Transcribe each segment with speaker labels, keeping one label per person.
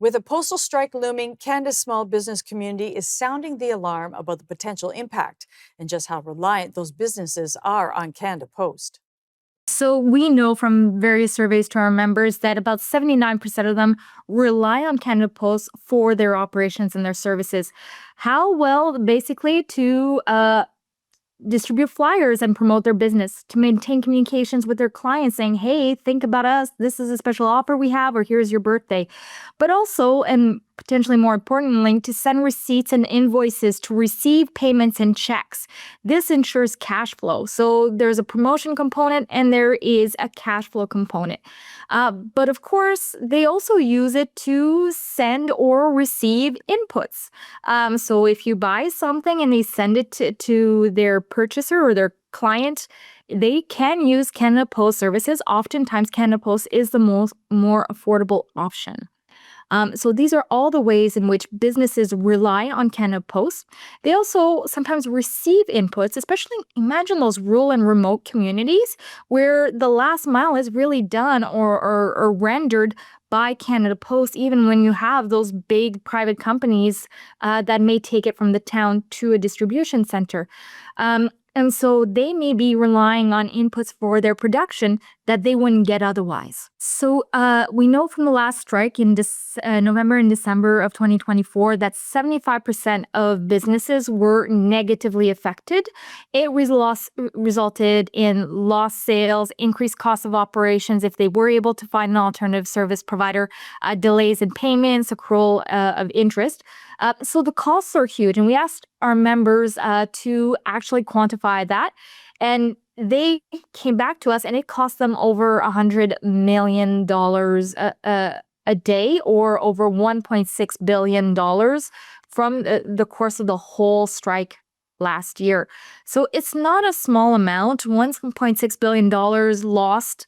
Speaker 1: With a postal strike looming, Canada's small business community is sounding the alarm about the potential impact and just how reliant those businesses are on Canada Post.
Speaker 2: So we know from various surveys to our members that about 79% of them rely on Canada Post for their operations and their services. How well, basically, to distribute flyers and promote their business, to maintain communications with their clients saying, hey, think about us. This is a special offer we have, or here's your birthday. But also, and potentially more importantly, to send receipts and invoices, to receive payments and checks. This ensures cash flow. So there's a promotion component and there is a cash flow component. But of course, they also use it to send or receive inputs. So if you buy something and they send it to their purchaser or their client, they can use Canada Post services. Oftentimes, Canada Post is the more affordable option. So these are all the ways in which businesses rely on Canada Post. They also sometimes receive inputs, especially imagine those rural and remote communities where the last mile is really done or rendered by Canada Post, even when you have those big private companies that may take it from the town to a distribution center. And so they may be relying on inputs for their production that they wouldn't get otherwise. So we know from the last strike in November and December of 2024 that 75% of businesses were negatively affected. It resulted in lost sales, increased cost of operations if they were able to find an alternative service provider, delays in payments, accrual of interest. So the costs are huge. And we asked our members to actually quantify that. And they came back to us and it cost them over $100 million a day, or over $1.6 billion from the course of the whole strike last year. So it's not a small amount. $1.6 billion lost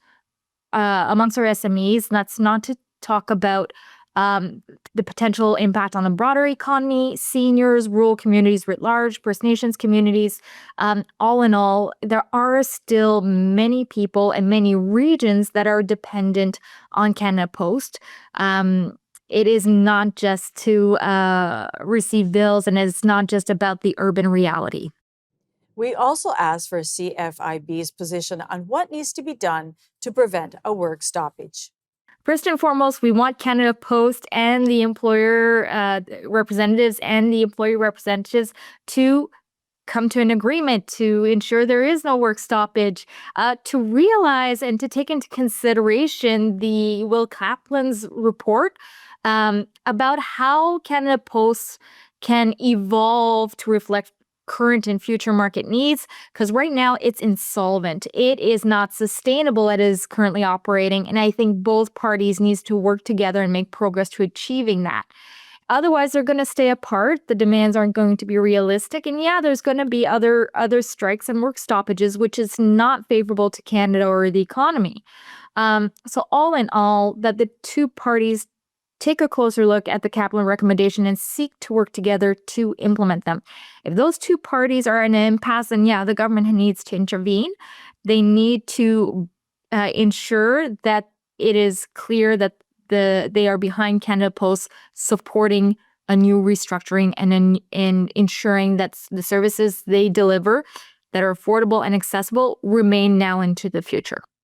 Speaker 2: amongst our SMEs. That's not to talk about the potential impact on the broader economy, seniors, rural communities writ large, First Nations communities. All in all, there are still many people and many regions that are dependent on Canada Post. It is not just to receive bills, and it's not just about the urban reality.
Speaker 1: We also asked for CFIB's position on what needs to be done to prevent a work stoppage.
Speaker 2: First and foremost, we want Canada Post and the employer representatives and the employee representatives to come to an agreement to ensure there is no work stoppage, to realize and to take into consideration the Will Kaplan's report about how Canada Post can evolve to reflect current and future market needs, because right now it's insolvent. It is not sustainable. It is currently operating. And I think both parties needs to work together and make progress to achieving that. Otherwise, they're going to stay apart. The demands aren't going to be realistic. And yeah, there's going to be other strikes and work stoppages, which is not favorable to Canada or the economy. So all in all, that the two parties take a closer look at the Kaplan recommendation and seek to work together to implement them. If those two parties are in an impasse, then yeah, the government needs to intervene. They need to ensure that it is clear that they are behind Canada Post supporting a new restructuring and ensuring that the services they deliver that are affordable and accessible remain now into the future.